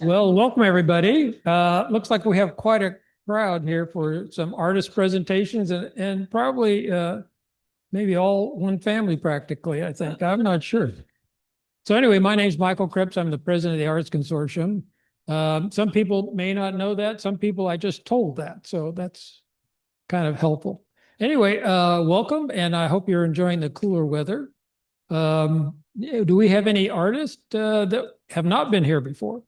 Well, welcome everybody. Looks like we have quite a crowd here for some artist presentations and probably maybe all one family practically, I think. I'm not sure. So anyway, my name's Michael Cripps. I'm the president of the Arts Consortium. Some people may not know that. Some people I just told that. So that's kind of helpful. Anyway, welcome, and I hope you're enjoying the cooler weather. Do we have any artists that have not been here before?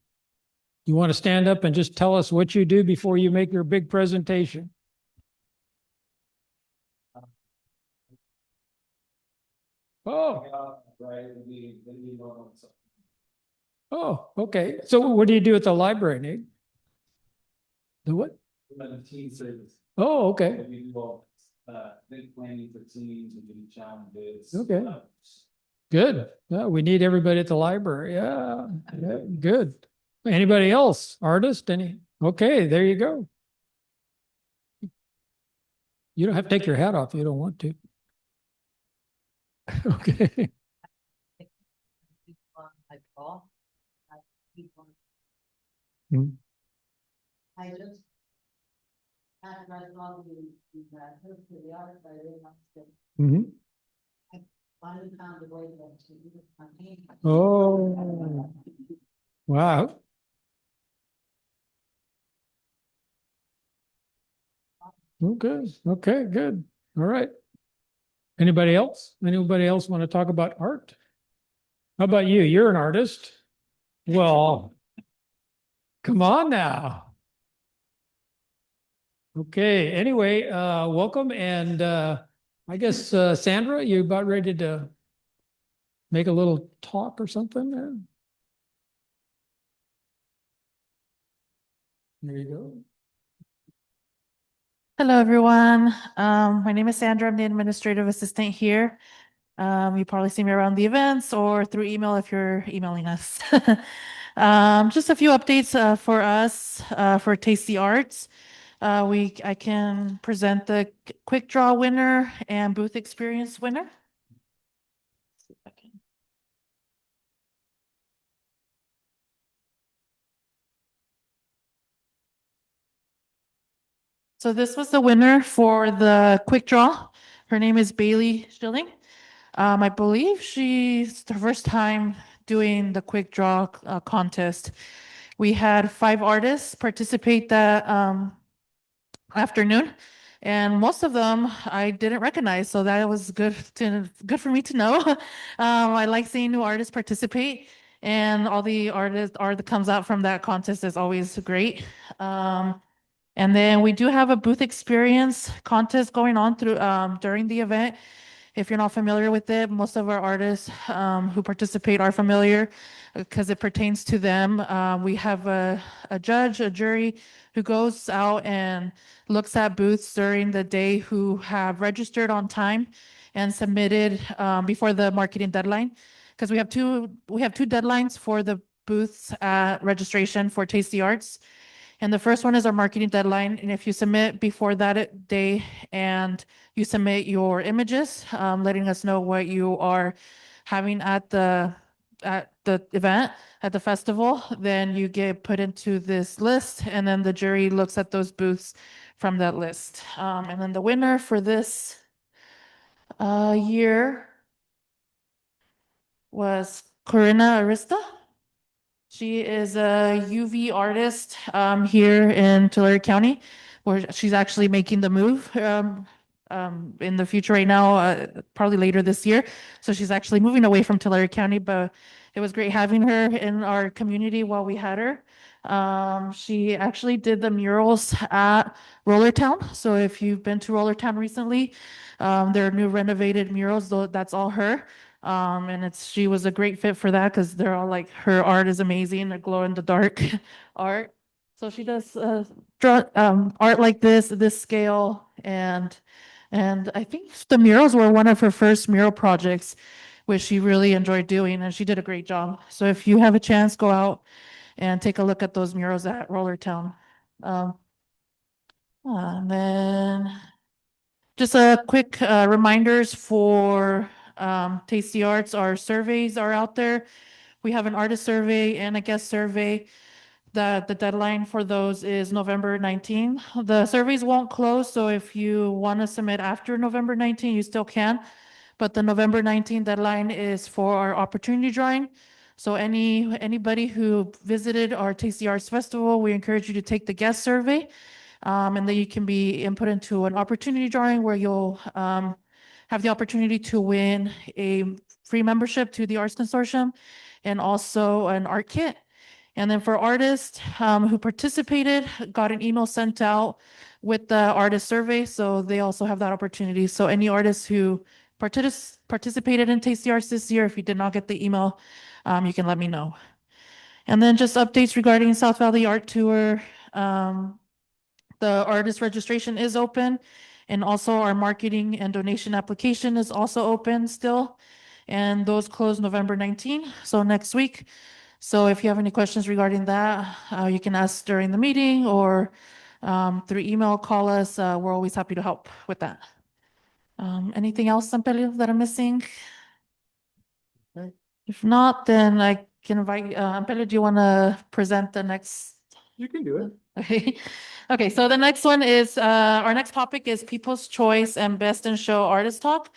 You want to stand up and just tell us what you do before you make your big presentation? Oh. Oh, okay. So what do you do at the library, Nate? The what? Teen service. Oh, okay. We do big planning for teens and do challenges. Okay. Good. Well, we need everybody at the library. Yeah. Good. Anybody else? Artist? Any? Okay, there you go. You don't have to take your hat off if you don't want to. Okay. Hmm. I just had my mom the art, but I didn't Mm-hmm. I finally found a way to do the campaign. Oh, wow. Okay. Okay, good. All right. Anybody else? Anybody else want to talk about art? How about you? You're an artist. Well, come on now. Okay. Anyway, welcome. And I guess, Sandra, you about ready to make a little talk or something there? There you go. Hello, everyone. My name is Sandra. I'm the administrative assistant here. You probably see me around the events or through email if you're emailing us. Just a few updates for us for Tasty Arts. I can present the quick draw winner and booth experience winner. Let's see if I can. So this was the winner for the quick draw. Her name is Bailey Schilling. I believe she's the first time doing the quick draw contest. We had 5 artists participate that afternoon, and most of them I didn't recognize, so that was good for me to know. I like seeing new artists participate, and all the art that comes out from that contest is always great. And then we do have a booth experience contest going on through during the event. If you're not familiar with it, most of our artists who participate are familiar because it pertains to them. We have a judge, a jury who goes out and looks at booths during the day who have registered on time and submitted before the marketing deadline. Because we have two deadlines for the booths at registration for Tasty Arts. And the first one is our marketing deadline. And if you submit before that day and you submit your images, letting us know what you are having at the event, at the festival, then you get put into this list, and then the jury looks at those booths from that list. And then the winner for this year was Corinna Arista. She is a UV artist here in Tulare County, where she's actually making the move in the future right now, probably later this year. So she's actually moving away from Tulare County, but it was great having her in our community while we had her. She actually did the murals at Rollertown. So if you've been to Rollertown recently, there are new renovated murals, though that's all her. And she was a great fit for that because they're all like, her art is amazing, the glow in the dark art. So she does draw art like this scale, and I think the murals were one of her first mural projects, which she really enjoyed doing, and she did a great job. So if you have a chance, go out and take a look at those murals at Rollertown. Um, and then just a quick reminders for Taste the Arts. Our surveys are out there. We have an artist survey and a guest survey. The deadline for those is November 19. The surveys won't close, so if you want to submit after November 19, you still can. But the November 19 deadline is for our opportunity drawing. So anybody who visited our Taste the Arts Festival, we encourage you to take the guest survey. And then you can be input into an opportunity drawing where you'll have the opportunity to win a free membership to the Arts Consortium and also an art kit. And then for artists who participated, got an email sent out with the artist survey, so they also have that opportunity. So any artists who participated in Taste the Arts this year, if you did not get the email, you can let me know. And then just updates regarding South Valley Art Tour. The artist registration is open, and also our marketing and donation application is also open still. And those close November 19, so next week. So if you have any questions regarding that, you can ask during the meeting or through email, call us. We're always happy to help with that. Anything else, Sampelio, that I'm missing? If not, then I can invite, Ampelio, do you want to present the next? You can do it. Okay. Okay, so the next one is, our next topic is People's Choice and Best in Show Artist Talk,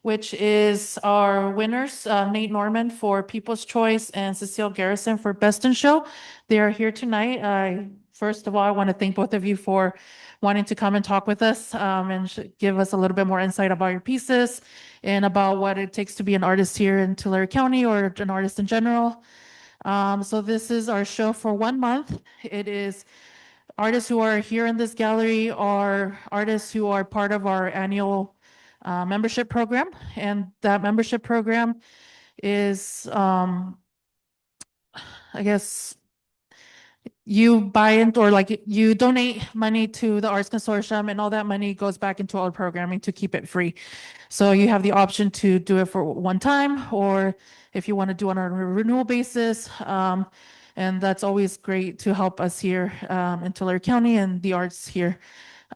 which is our winners, Nate Norman for People's Choice and Cecile Garrison for Best in Show. They are here tonight. First of all, I want to thank both of you for wanting to come and talk with us, and give us a little bit more insight about your pieces and about what it takes to be an artist here in Tulare County or an artist in general. So this is our show for 1 month. It is artists who are here in this gallery are artists who are part of our annual membership program. And that membership program is, I guess, you buy into or like you donate money to the Arts Consortium, and all that money goes back into our programming to keep it free. So you have the option to do it for one time, or if you want to do it on a renewal basis. And that's always great to help us here in Tulare County and the arts here.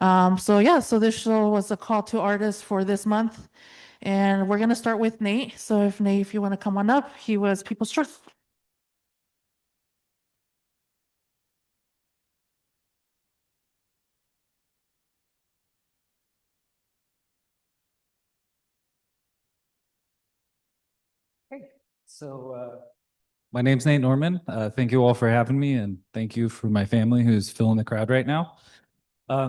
So yeah, so this show was a call to artists for this month. And we're going to start with Nate. So if Nate, if you want to come on up, he was People's Choice. So, my name's Nate Norman. Thank you all for having me, and thank you for my family who's filling the crowd right now.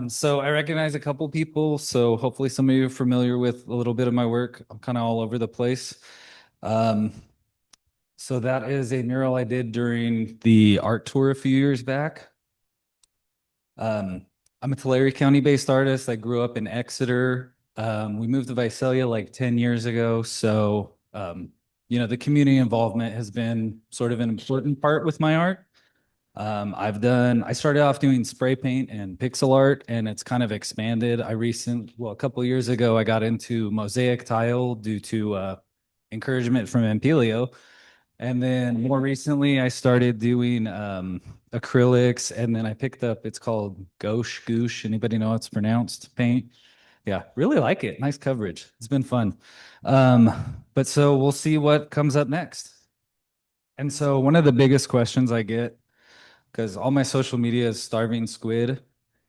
So I recognize a couple people, so hopefully some of you are familiar with a little bit of my work. I'm kind of all over the place. So that is a mural I did during the art tour a few years back. I'm a Tulare County-based artist. I grew up in Exeter. We moved to Visalia like 10 years ago, so the community involvement has been sort of an important part with my art. I started off doing spray paint and pixel art, and it's kind of expanded. A couple of years ago, I got into mosaic tile due to encouragement from Empilio. And then more recently, I started doing acrylics, and then I picked up, it's called gouache. Anybody know how it's pronounced? Paint. Yeah, really like it. Nice coverage. It's been fun. But so we'll see what comes up next. And so one of the biggest questions I get, because all my social media is starving squid,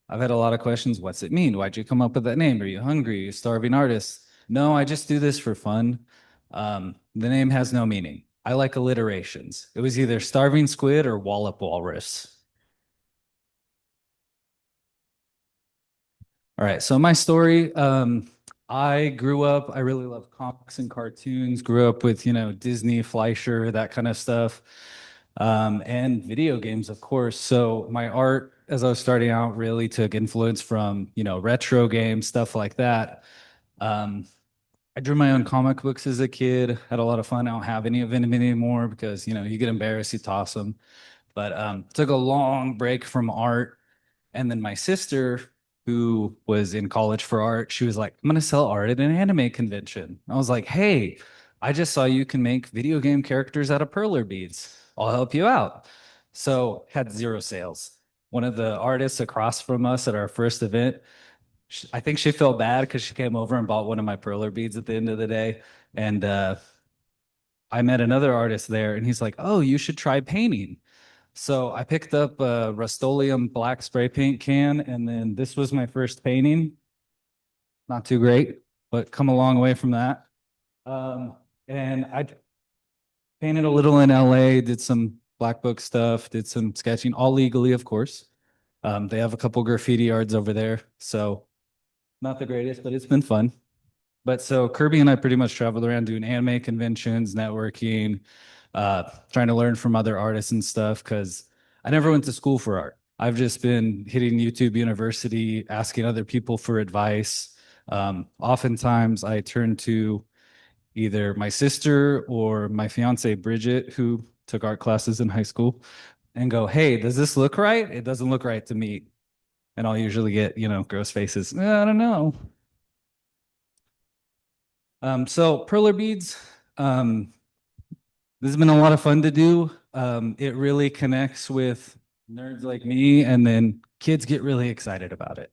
I've had a lot of questions. What's it mean? Why'd you come up with that name? Are you hungry? Are you a starving artist? No, I just do this for fun. The name has no meaning. I like alliterations. It was either starving squid or wallop walrus. All right, so my story, I grew up, I really love comics and cartoons, grew up with, Disney, Fleischer, that kind of stuff, and video games, of course. So my art, as I was starting out, really took influence from, retro games, stuff like that. I drew my own comic books as a kid, had a lot of fun. I don't have any of them anymore because, you get embarrassed, you toss them. But took a long break from art. And then my sister, who was in college for art, she was like, I'm going to sell art at an anime convention. I was like, hey, I just saw you can make video game characters out of perler beads. I'll help you out. So had 0 sales. one of the artists across from us at our first event, I think she felt bad because she came over and bought one of my perler beads at the end of the day. And I met another artist there and he's like, oh, you should try painting. So I picked up a Rust-Oleum black spray paint can, and then this was my first painting. Not too great, but come a long way from that. And I painted a little in LA, did some black book stuff, did some sketching, all legally, of course. They have a couple graffiti yards over there, so not the greatest, but it's been fun. But so Kirby and I pretty much traveled around doing anime conventions, networking, trying to learn from other artists and stuff, because I never went to school for art. I've just been hitting YouTube University, asking other people for advice. Oftentimes I turn to either my sister or my fiance, Bridget, who took art classes in high school, and go, hey, does this look right? It doesn't look right to me. And I'll usually get, gross faces. I don't know. So perler beads, this has been a lot of fun to do. It really connects with nerds like me, and then kids get really excited about it.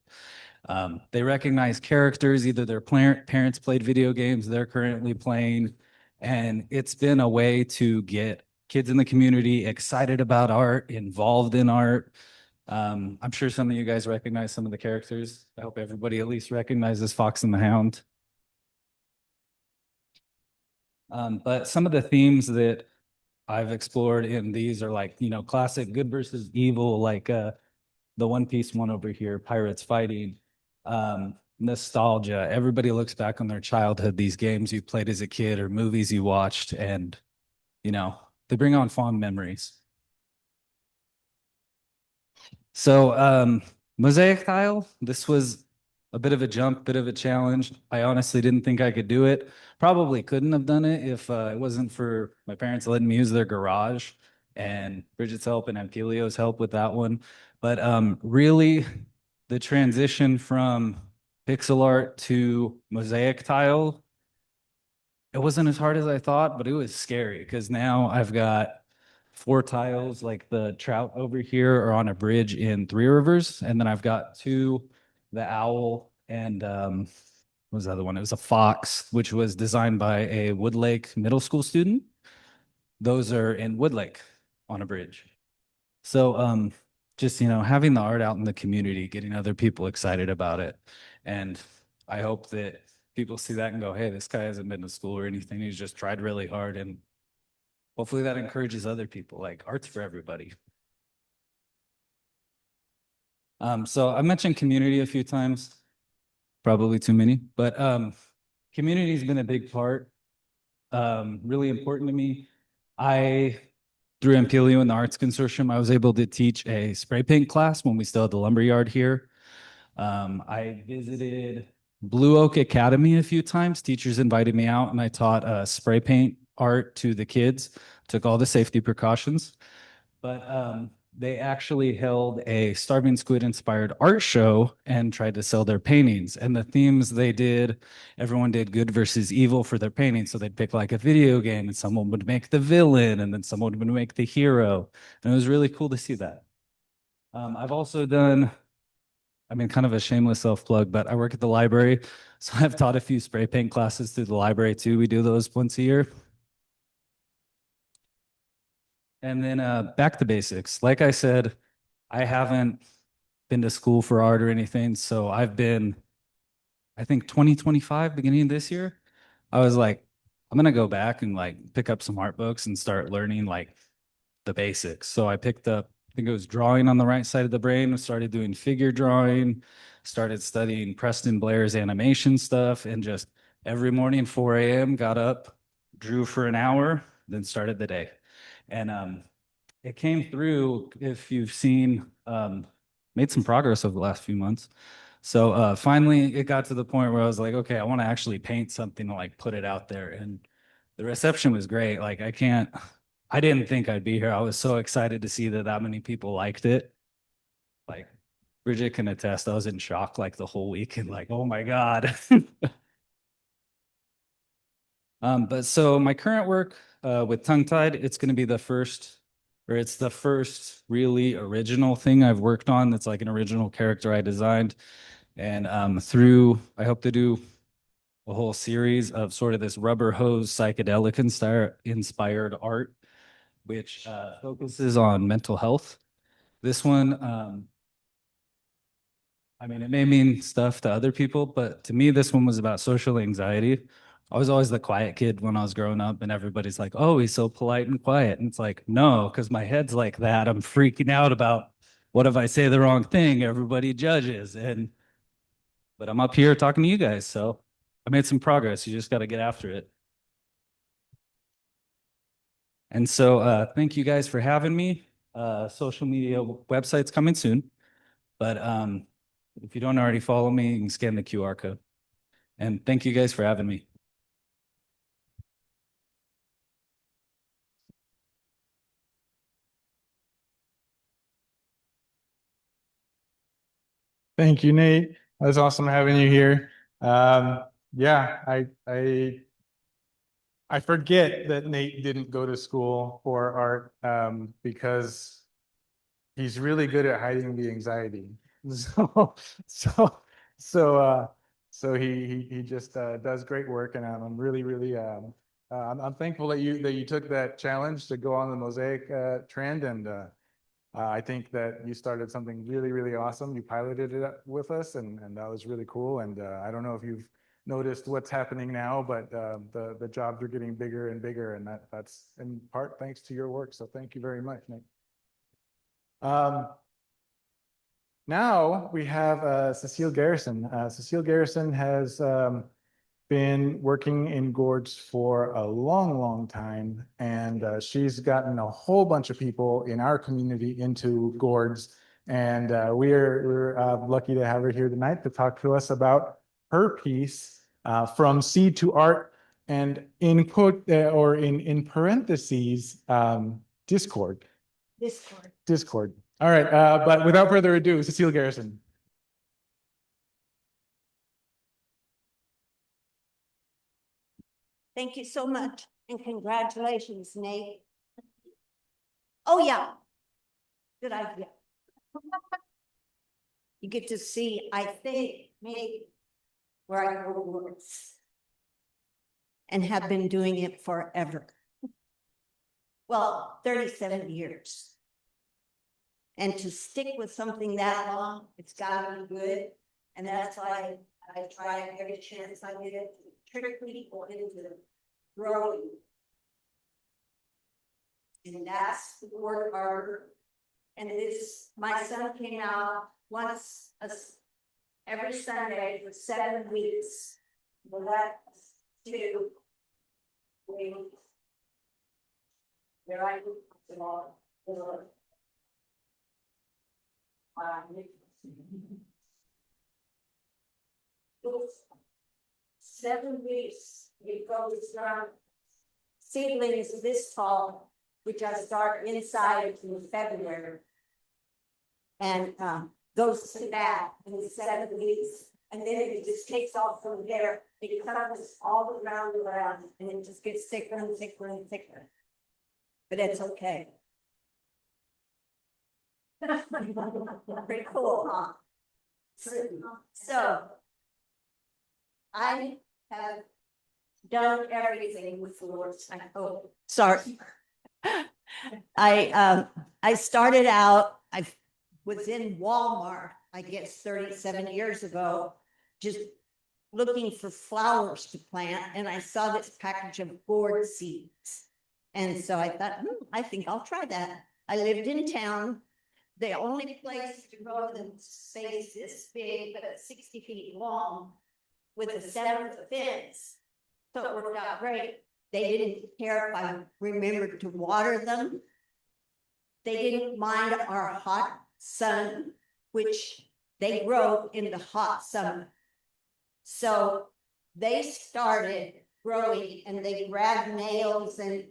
They recognize characters, either their parents played video games they're currently playing, and it's been a way to get kids in the community excited about art, involved in art. I'm sure some of you guys recognize some of the characters. I hope everybody at least recognizes Fox and the Hound. But some of the themes that I've explored in these are like, classic good versus evil, like the One Piece one over here, pirates fighting, nostalgia. Everybody looks back on their childhood, these games you played as a kid or movies you watched, and, they bring on fond memories. So mosaic tile, this was a bit of a jump, bit of a challenge. I honestly didn't think I could do it. Probably couldn't have done it if it wasn't for my parents letting me use their garage and Bridget's help and Ampelio's help with that one. But really, the transition from pixel art to mosaic tile, it wasn't as hard as I thought, but it was scary because now I've got 4 tiles, like the trout over here are on a bridge in Three Rivers, and then I've got 2, the owl and what was the other one? It was a fox, which was designed by a Woodlake middle school student. Those are in Woodlake on a bridge. So just having the art out in the community, getting other people excited about it, and I hope that people see that and go, hey, this guy hasn't been to school or anything, he's just tried really hard, and hopefully that encourages other people. Like, art's for everybody. So I mentioned community a few times, probably too many, but community has been a big part, really important to me. Through Ampelio and the Arts Consortium, I was able to teach a spray paint class when we still had the lumberyard here. I visited Blue Oak Academy a few times. Teachers invited me out and I taught spray paint art to the kids, took all the safety precautions. But they actually held a Starving Squid inspired art show and tried to sell their paintings. And the themes they did, everyone did good versus evil for their paintings. So they'd pick like a video game and someone would make the villain and then someone would make the hero. And it was really cool to see that. I've also done, kind of a shameless self-plug, but I work at the library. So I've taught a few spray paint classes through the library too. We do those once a year. And then back to basics. Like I said, I haven't been to school for art or anything. So I've been, I think 2025, beginning of this year, I was like, I'm going to go back and like pick up some art books and start learning like the basics. So I picked up, I think it was drawing on the right side of the brain, started doing figure drawing, started studying Preston Blair's animation stuff, and just every morning, 4 a.m., got up, drew for an hour, then started the day. And it came through, if you've seen, made some progress over the last few months. So finally, it got to the point where I was like, okay, I want to actually paint something to like put it out there. And the reception was great. Like, I didn't think I'd be here. I was so excited to see that many people liked it. Like, Bridget can attest, I was in shock like the whole week and like, oh my God. But so my current work with Tongue Tied, it's going to be the first or it's the first really original thing I've worked on that's like an original character I designed. And I hope to do a whole series of sort of this rubber hose psychedelic inspired art, which focuses on mental health. This one, I mean, it may mean stuff to other people, but to me, this one was about social anxiety. I was always the quiet kid when I was growing up, and everybody's like, oh, he's so polite and quiet. And it's like, no, because my head's like that. I'm freaking out about what if I say the wrong thing? Everybody judges. But I'm up here talking to you guys, so I made some progress. You just got to get after it. And so thank you guys for having me. Social media website's coming soon. But if you don't already follow me, you can scan the QR code. And thank you guys for having me. Thank you, Nate. It was awesome having you here. Yeah, I forget that Nate didn't go to school for art because he's really good at hiding the anxiety. So so so he just does great work, and I'm really I'm thankful that you took that challenge to go on the mosaic trend, and I think that you started something really awesome. You piloted it with us, and that was really cool. And I don't know if you've noticed what's happening now, but the jobs are getting bigger and bigger, and that's in part thanks to your work. So thank you very much, Nate. Now we have Cecile Garrison. Cecile Garrison has been working in gourds for a long time, and she's gotten a whole bunch of people in our community into gourds. And we're lucky to have her here tonight to talk to us about her piece, From Seed to Art, and in quote or in parentheses, Discord. Discord. All right, but without further ado, Cecile Garrison. Thank you so much, and congratulations, Nate. Oh, yeah. Good idea. You get to see, I think, maybe where I go works and have been doing it forever. Well, 37 years. And to stick with something that long, it's gotta be good. And that's why I try every chance I get to trick people into growing. And that's the work harder. And this, my son came out once every Sunday for 7 weeks. Well, that's 2 weeks. There I go. Those 7 weeks, it goes from seedlings this fall, which I start inside in February, and goes to that in 7 weeks, and then it just takes off from there. It covers all around, and it just gets thicker and thicker and thicker. But it's okay. Pretty cool, huh? So I have done everything with floors. I hope. Sorry. I started out, I was in Walmart, I guess 37 years ago, just looking for flowers to plant, and I saw this package of gourd seeds. And so I thought, I think I'll try that. I lived in town. The only place to grow them space this big, but 60 feet long, with a 7-foot fence. So it worked out great. They didn't care if I remembered to water them. They didn't mind our hot sun, which they grow in the hot summer. So they started growing, and they grabbed nails and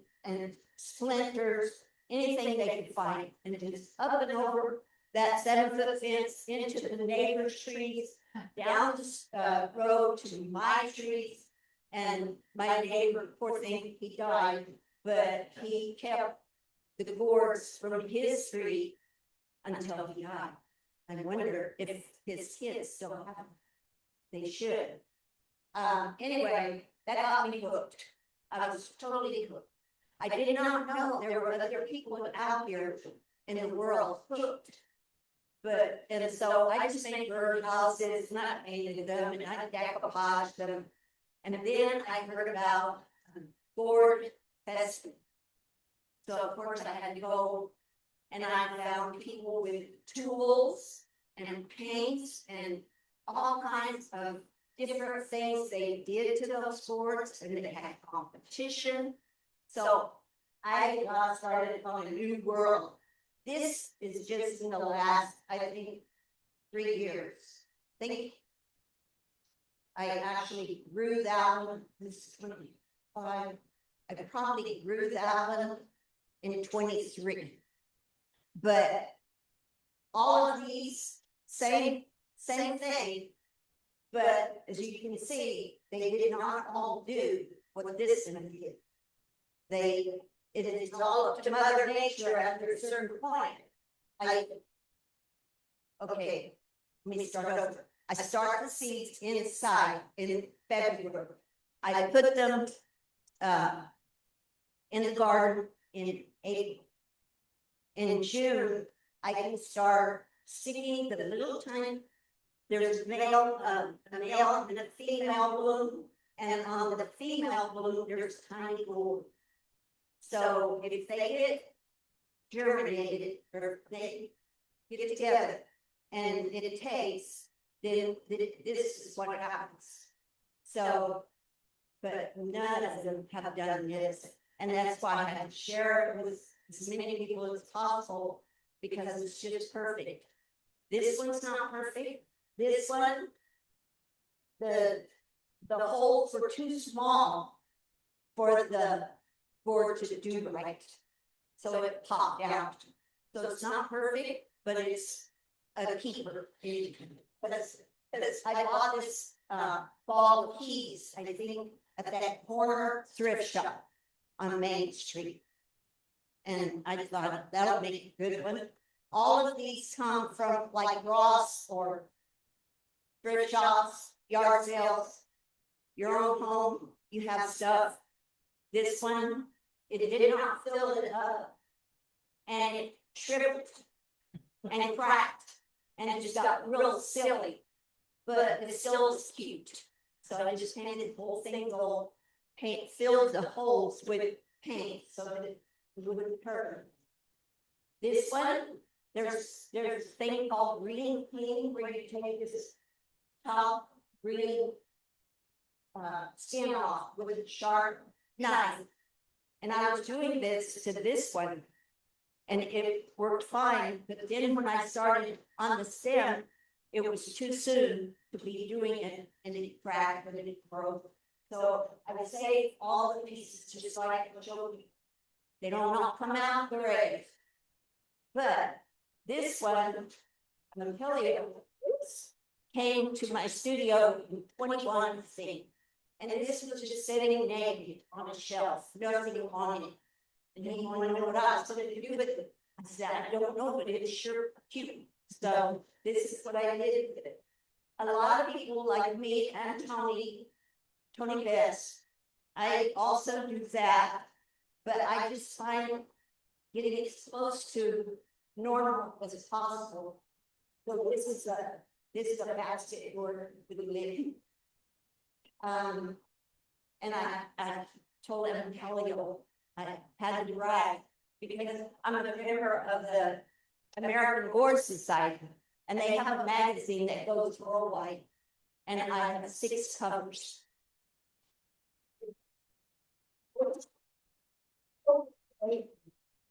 splinters, anything they could find, and just up and over that 7-foot fence into the neighbor's trees, down the road to my trees. And my neighbor, poor thing, he died, but he kept the gourds from his tree until he died. I wonder if his kids still have them. They should. Anyway, that got me hooked. I was totally hooked. I did not know there were other people out here in the world hooked. But, and so I just made bird houses, and I painted them, and I decoupaged them. And then I heard about gourd festing. So of course I had to go, and I found people with tools and paints and all kinds of different things they did to those gourds, and they had competition. So I started on a new world. This is just in the last, I think, 3 years. I actually grew that one, this is 25. I probably grew that one in 23. But all of these, same thing. But as you can see, they did not all do what this one did. It is all up to Mother Nature after a certain point. Okay, let me start over. I start the seeds inside in February. I put them in the garden in April. In June, I can start sticking the little tiny. There's a male and a female bloom, and on the female bloom, there's tiny gourd. So if they get germinated or they get together and it takes, then this is what happens. So, but none of them have done this, and that's why I had to share it with as many people as possible, because it's just perfect. This one's not perfect. This one, the holes were too small for the board to do right, so it popped out. So it's not perfect, but it's a keeper. Because I bought this ball of keys, I think, at that corner thrift shop on Main Street. And I thought that'll make a good one. All of these come from like Ross or thrift shops, yard sales, your own home, you have stuff. This one, it did not fill it up, and it tripped and cracked, and it just got real silly, but it still was cute. So I just painted the whole thing gold, filled the holes with paint so that it wouldn't hurt. This one, there's a thing called green cleaning, where you take this top green skin off with a sharp knife. And I was doing this to this one, and it worked fine. But then when I started on the stem, it was too soon to be doing it, and it cracked and it broke. So I would save all the pieces just like I showed you. They don't all come out great. But this one, I'm going to tell you, came to my studio in 21 thing. And this was just sitting naked on a shelf, nothing on it. And he wanted to know what I was going to do with it. I said, I don't know, but it's sure cute. So this is what I did with it. A lot of people like me and Tony Best, I also do that, but I just find getting as close to normal as possible. So this is a basket order with a lid. And I told them, I had to brag, because I'm a member of the American Gourd Society, and they have a magazine that goes worldwide, and I have 6 covers.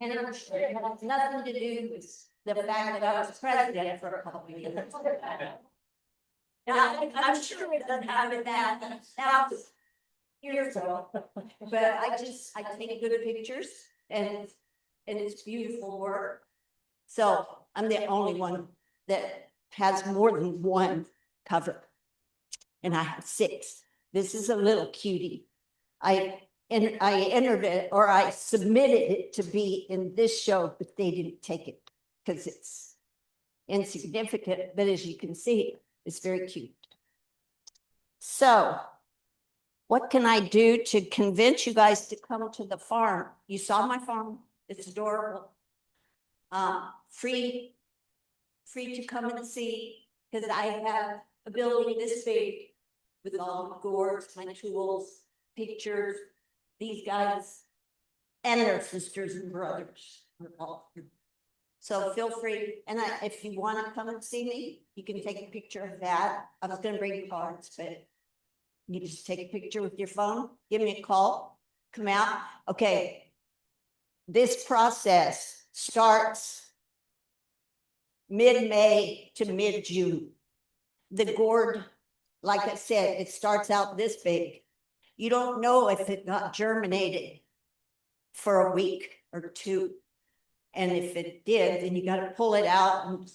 And I'm sure it has nothing to do with the fact that I was president for a couple of years. Now, I'm sure it doesn't have it that years ago, but I take good pictures, and it's beautiful work. So I'm the only one that has more than one cover, and I have 6. This is a little cutie. I and I entered it, or I submitted it to be in this show, but they didn't take it because it's insignificant, but as you can see, it's very cute. So what can I do to convince you guys to come to the farm? You saw my farm, it's adorable. Free to come and see, because I have a building this big with all my gourds, my tools, pictures, these guys and their sisters and brothers. So feel free, and if you want to come and see me, you can take a picture of that. I was gonna bring cards, but you just take a picture with your phone, give me a call, come out. Okay. This process starts mid-May to mid-June. The gourd, like I said, it starts out this big. You don't know if it got germinated for a week or two. And if it did, then you got to pull it out and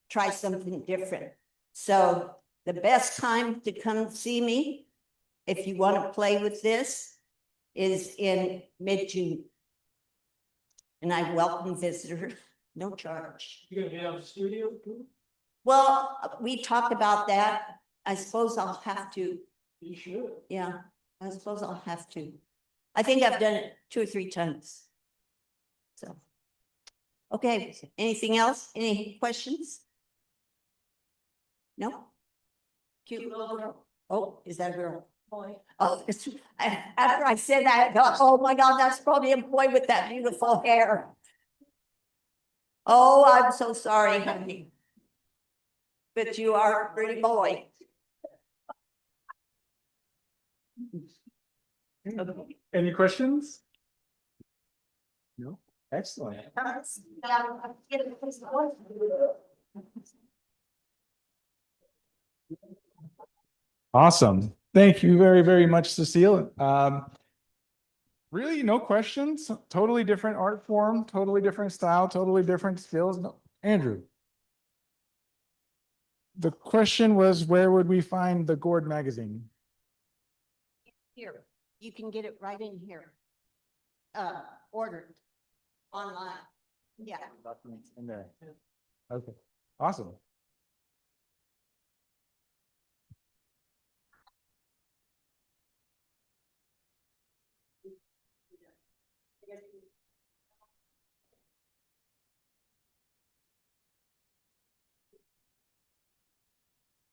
try something different. So the best time to come see me, if you want to play with this, is in mid-June. And I welcome visitors, no charge. You're gonna be out of the studio too? Well, we talked about that. I suppose I'll have to. You should. Yeah, I suppose I'll have to. I think I've done it 2 or 3 times. So. Okay, anything else? Any questions? No? Cute little girl. Oh, is that a girl? Boy. Oh, after I said that, I thought, oh my God, that's probably a boy with that beautiful hair. Oh, I'm so sorry, honey. But you are a pretty boy. Any questions? No? Excellent. Awesome. Thank you very, very much, Cecile. Really, no questions. Totally different art form, totally different style, totally different skills. No, Andrew. The question was, where would we find the Gourd magazine? Here, you can get it right in here. Ordered online. Yeah. Documents in there. Okay, awesome.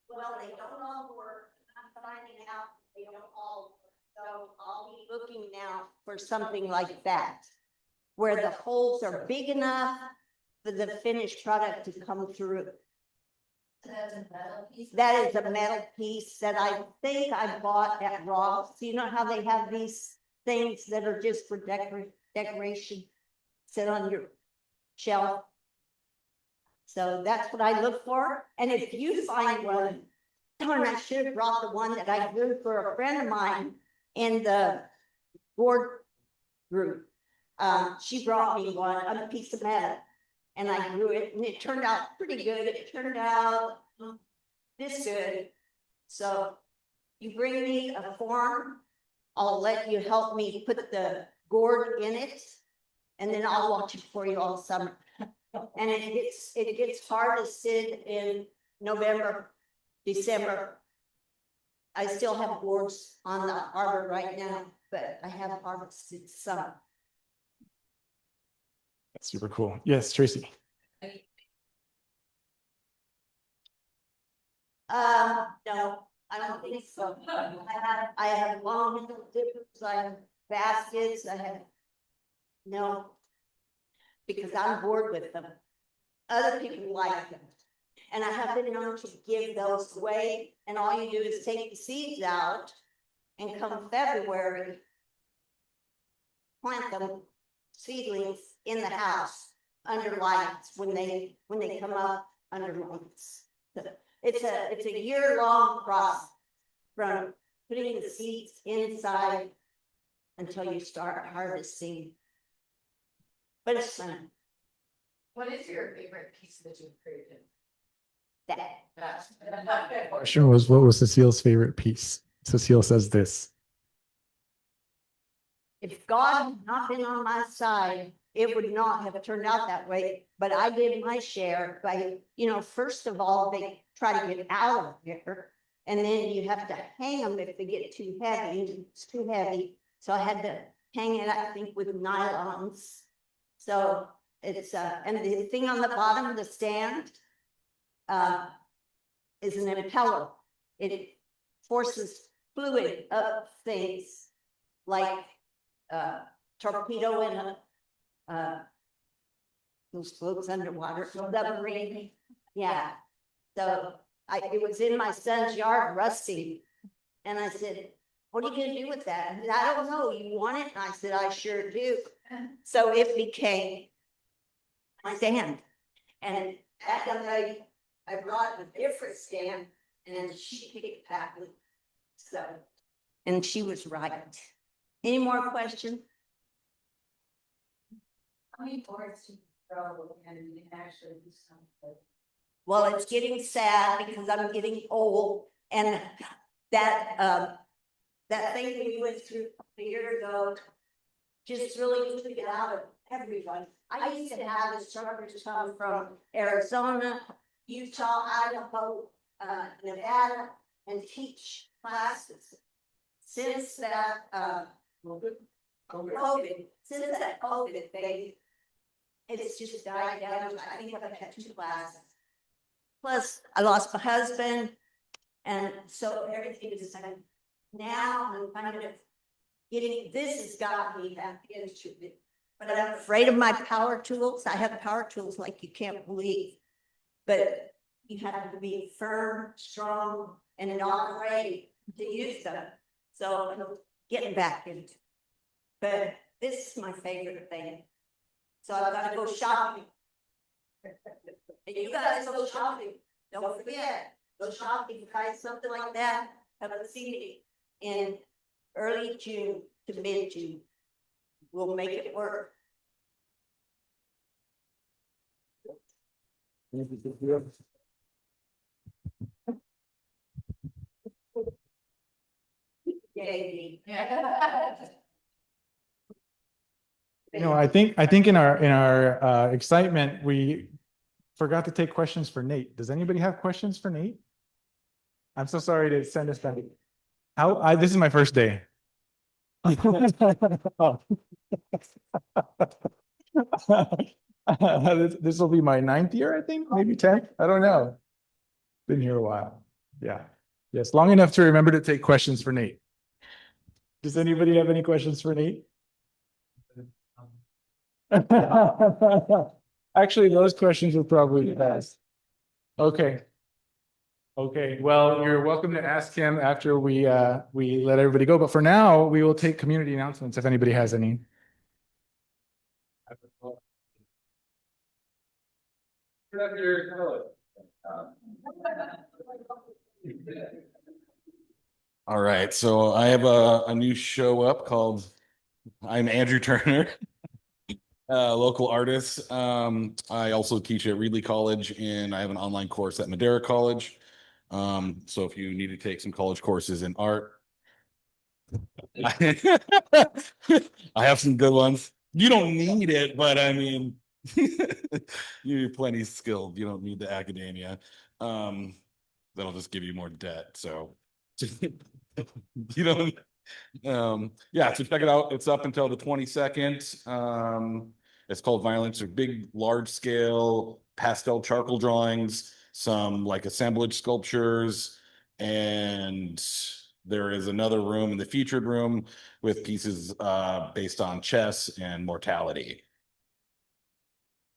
Well, they don't all work. I'm finding out they don't all work. So I'll be looking now for something like that, where the holes are big enough for the finished product to come through. That is a metal piece that I think I bought at Ross. You know how they have these things that are just for decoration, sit on your shelf. So that's what I look for. And if you find one, darn, I should have brought the one that I grew for a friend of mine in the board group. She brought me one, a piece of metal, and I grew it, and it turned out pretty good. It turned out this good. So you bring me a form, I'll let you help me put the gourd in it, and then I'll watch it for you all summer. And it gets harvested in November, December. I still have gourds on the harbor right now, but I have harvested some. That's super cool. Yes, Tracy. No, I don't think so. I have long handle dippers, I have baskets, I have, no. Because I'm bored with them. Other people like them. And I have been known to give those away, and all you do is take the seeds out, and come February, plant them, seedlings, in the house, under lights, when they come up under lights. It's a year-long process, from putting the seeds inside until you start harvesting. But it's fun. What is your favorite piece that you've created? That. Question was, what was Cecile's favorite piece? Cecile says this. If God had not been on my side, it would not have turned out that way. But I did my share by, first of all, they try to get out of there. And then you have to hang them if they get too heavy. It's too heavy. So I had to hang it, I think, with nylons. So it's, and the thing on the bottom of the stand is an impeller. It forces fluid up things like torpedo in those floats underwater, submarine. Yeah. So it was in my son's yard rusting. And I said, what are you going to do with that? And I don't know. You want it? And I said, I sure do. So it became my stand. And that night, I brought a different stand and she picked that one. So, and she was right. Any more questions? How many boards do you throw and you actually do something? Well, it's getting sad because I'm getting old and that thing that we went through a year ago just really took it out of everyone. I used to have instructors come from Arizona, Utah, Idaho, Nevada, and teach classes. Since that COVID thing, it's just died down. I think I've had 2 classes. Plus, I lost my husband, and so everything is like, now I'm kind of getting, this has got me back into it. But I'm afraid of my power tools. I have power tools like you can't believe. But you have to be firm, strong, and not afraid to use them. So I'm getting back into it. But this is my favorite thing. So I've got to go shopping. And you guys go shopping. Don't forget, go shopping, find something like that. Have a CD in early June to mid-June. We'll make it work. I think in our excitement, we forgot to take questions for Nate. Does anybody have questions for Nate? I'm so sorry to send us back. This is my first day. This will be my 9th year, I think, maybe 10th. I don't know. Been here a while. Yeah. Yes, long enough to remember to take questions for Nate. Does anybody have any questions for Nate? Actually, those questions were probably best. Okay. Okay, well, you're welcome to ask him after we let everybody go. But for now, we will take community announcements if anybody has any. All right, so I have a new show up called I'm Andrew Turner, local artist. I also teach at Reedley College and I have an online course at Madera College. So if you need to take some college courses in art, I have some good ones. You don't need it, but I mean, you're plenty skilled. You don't need the academia. That'll just give you more debt. So you don't. Yeah, so check it out. It's up until the 22nd. It's called Violence, or big, large scale pastel charcoal drawings, some like assemblage sculptures, and there is another room in the featured room with pieces based on chess and mortality.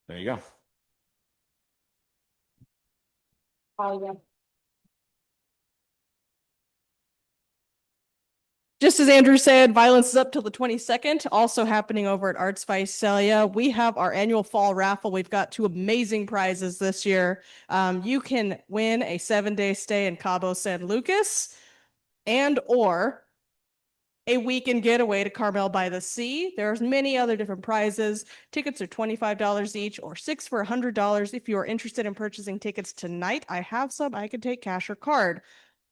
There you go. Oh, yeah. Just as Andrew said, Violence is up till the 22nd, also happening over at Arts Visalia. We have our annual fall raffle. We've got 2 amazing prizes this year. You can win a 7-day stay in Cabo San Lucas and or a weekend getaway to Carmel by the Sea. There's many other different prizes. Tickets are $25 each or 6 for $100. If you are interested in purchasing tickets tonight, I have some. I can take cash or card.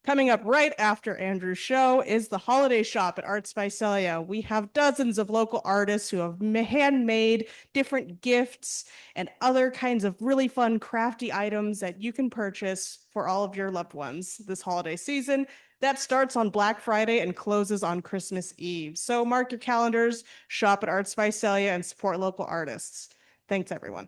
Coming up right after Andrew's show is the holiday shop at Arts Visalia. We have dozens of local artists who have handmade different gifts and other kinds of really fun crafty items that you can purchase for all of your loved ones this holiday season. That starts on Black Friday and closes on Christmas Eve. So mark your calendars, shop at Arts Visalia, and support local artists. Thanks, everyone.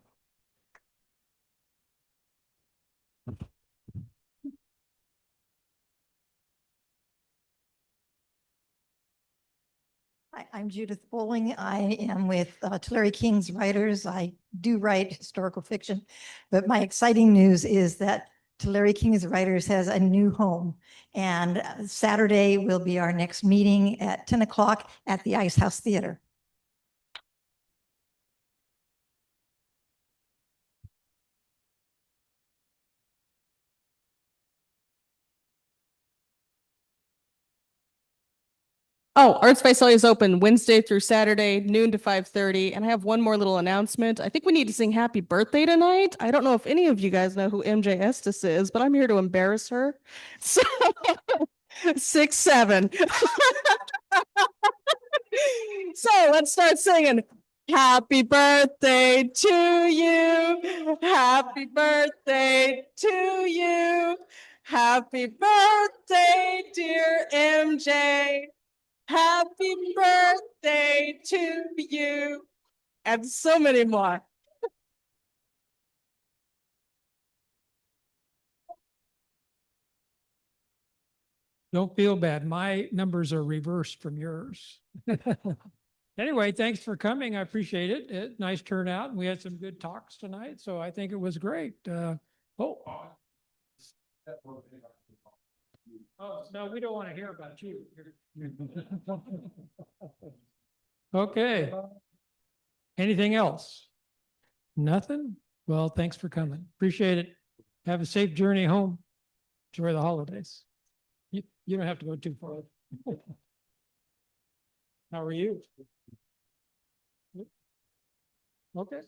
Hi, I'm Judith Bowling. I am with Tulare King's Writers. I do write historical fiction, but my exciting news is that Tulare King's Writers has a new home. And Saturday will be our next meeting at 10 o'clock at the Ice House Theater. Oh, Arts Visalia is open Wednesday through Saturday, noon to 5:30. And I have one more little announcement. I think we need to sing happy birthday tonight. I don't know if any of you guys know who MJ Estes is, but I'm here to embarrass her. So 6'7". So let's start singing. Happy birthday to you. Happy birthday to you. Happy birthday, dear MJ. Happy birthday to you. And so many more. Don't feel bad. My numbers are reversed from yours. Anyway, thanks for coming. I appreciate it. Nice turnout. We had some good talks tonight, so I think it was great. Oh, no, we don't want to hear about you. Okay. Anything else? Nothing? Well, thanks for coming. Appreciate it. Have a safe journey home. Enjoy the holidays. You don't have to go too far. How are you? Okay.